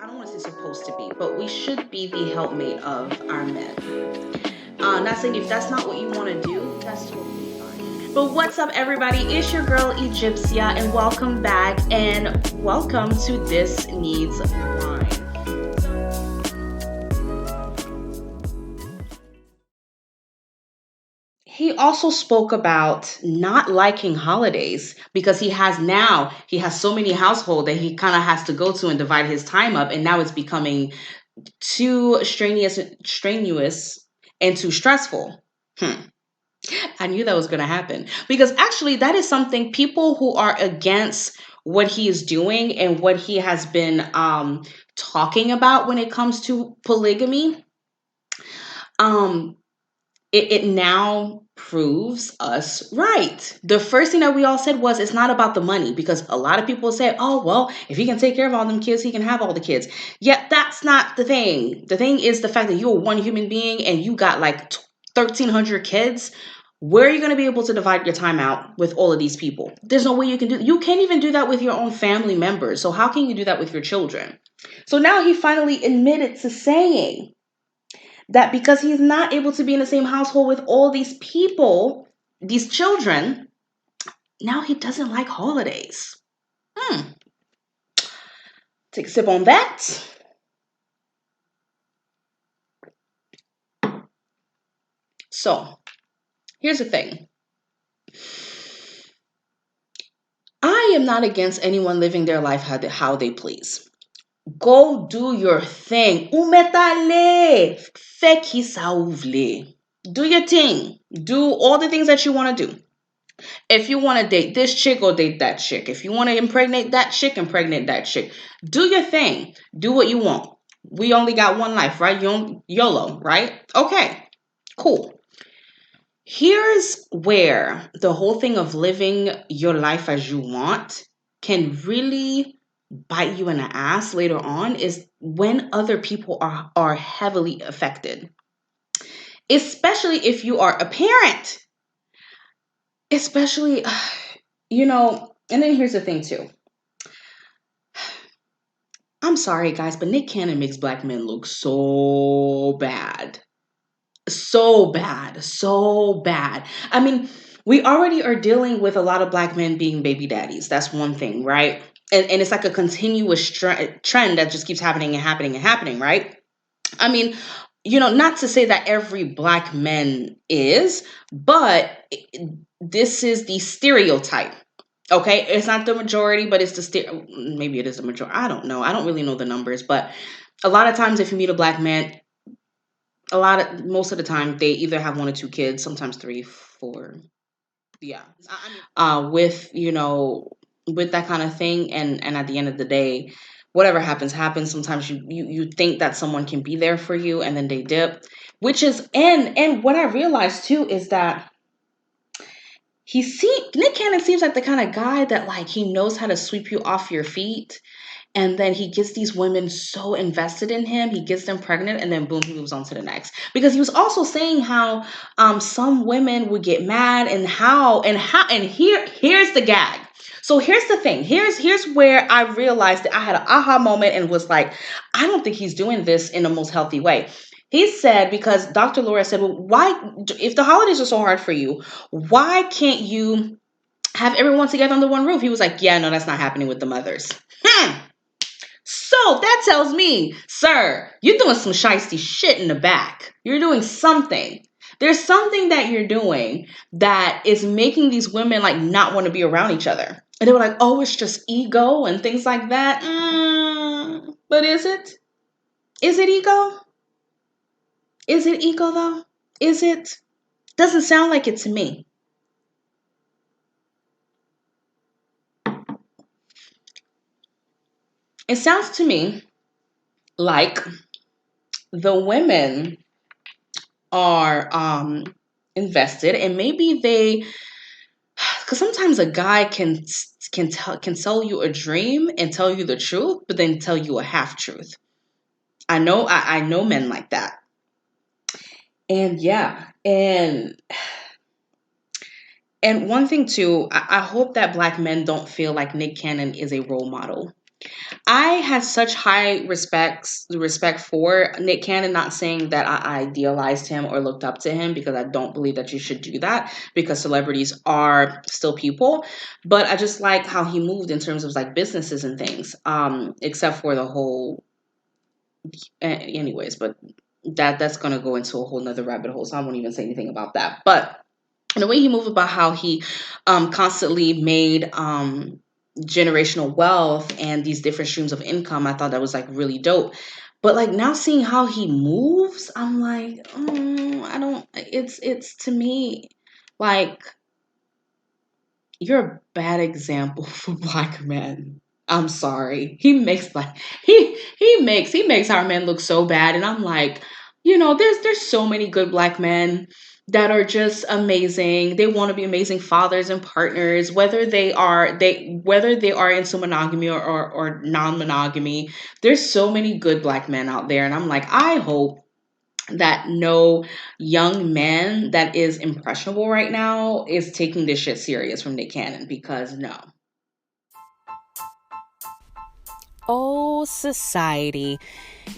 I don't want to say supposed to be, but we should be the helpmate of our men. Not saying if that's not what you want to do, that's totally fine. But what's up, everybody? It's your girl Egyptia, and welcome back, and welcome to This Needs Wine. He also spoke about not liking holidays because he has so many households that he kind of has to go to and divide his time up, and now it's becoming too strenuous and too stressful. Hmm. I knew that was going to happen because actually, that is something people who are against what he is doing and what he has been talking about when it comes to polygamy. Um, it now proves us right. The first thing that we all said was it's not about the money because a lot of people said, oh, well, if he can take care of all them kids, he can have all the kids. Yet that's not the thing. The thing is the fact that you're one human being and you got like 1,300 kids. Where are you going to be able to divide your time out with all of these people? There's no way you can do. You can't even do that with your own family members. So how can you do that with your children? So now he finally admitted to saying that because he's not able to be in the same household with all these people, these children, now he doesn't like holidays. Take a sip on that. So, here's the thing. I am not against anyone living their life how they please. Go do your thing. Umetale. Fè ki sa ou vle. Do your thing. Do all the things that you want to do. If you want to date this chick, go date that chick. If you want to impregnate that chick, impregnate that chick. Do your thing. Do what you want. We only got one life, right? YOLO, right? Okay, cool. Here's where the whole thing of living your life as you want can really bite you in the ass later on is when other people are heavily affected. Especially if you are a parent. Especially, and then here's the thing too. I'm sorry, guys, but Nick Cannon makes black men look so bad. So bad. So bad. I mean, we already are dealing with a lot of black men being baby daddies. That's one thing, right? And it's like a continuous trend that just keeps happening and happening and happening, right? I mean, not to say that every black man is, but this is the stereotype. Okay, it's not the majority, but it's maybe it is the majority. I don't know. I don't really know the numbers, but a lot of times if you meet a black man, most of the time they either have one or two kids, sometimes three, four. Yeah. With that kind of thing, and at the end of the day, whatever happens happens. Sometimes you think that someone can be there for you and then they dip, which is and what I realized too is that Nick Cannon seems like the kind of guy that like he knows how to sweep you off your feet, and then he gets these women so invested in him, he gets them pregnant, and then boom, he moves on to the next. Because he was also saying how some women would get mad and here's the gag. So here's the thing. Here's where I realized that I had an aha moment and was like, I don't think he's doing this in the most healthy way. He said, because Dr. Laura said, well, why, if the holidays are so hard for you, why can't you have everyone together under one roof? He was like, yeah, no, that's not happening with the mothers. So that tells me, sir, you're doing some shiesty shit in the back. You're doing something. There's something that you're doing that is making these women like not want to be around each other. And they were like, oh, it's just ego and things like that. But is it? Is it ego? Is it ego though? Is it? Doesn't sound like it to me. It sounds to me like the women are invested, and maybe they, because sometimes a guy can tell you a dream and tell you the truth, but then tell you a half truth. I know men like that, and yeah, and one thing too, I hope that black men don't feel like Nick Cannon is a role model. I had such high respect for Nick Cannon, not saying that I idealized him or looked up to him, because I don't believe that you should do that, because celebrities are still people. But I just like how he moved in terms of like businesses and things. Except for the whole anyways, but that's gonna go into a whole nother rabbit hole. So I won't even say anything about that. But the way he moved, about how he constantly made generational wealth and these different streams of income, I thought that was like really dope. But like now seeing how he moves, I'm like, I don't. It's to me like you're a bad example for black men. I'm sorry. He makes our men look so bad, and I'm like, there's so many good black men that are just amazing. They want to be amazing fathers and partners, whether they are into monogamy or non-monogamy. There's so many good black men out there, and I'm like, I hope that no young man that is impressionable right now is taking this shit serious from Nick Cannon, because no. Oh, society.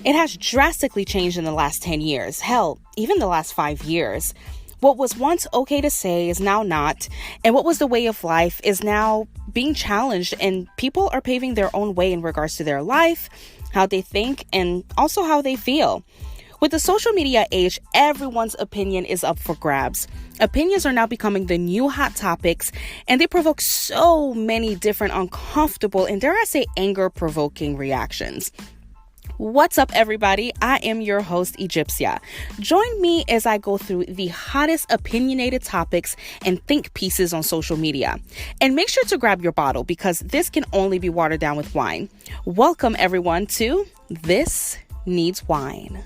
It has drastically changed in the last 10 years. Hell, even the last 5 years. What was once okay to say is now not, and what was the way of life is now being challenged, and people are paving their own way in regards to their life, how they think, and also how they feel. With the social media age, everyone's opinion is up for grabs. Opinions are now becoming the new hot topics, and they provoke so many different uncomfortable and, dare I say, anger-provoking reactions. What's up, everybody? I am your host, Egyptia. Join me as I go through the hottest opinionated topics and think pieces on social media. And make sure to grab your bottle, because this can only be watered down with wine. Welcome, everyone, to This Needs Wine.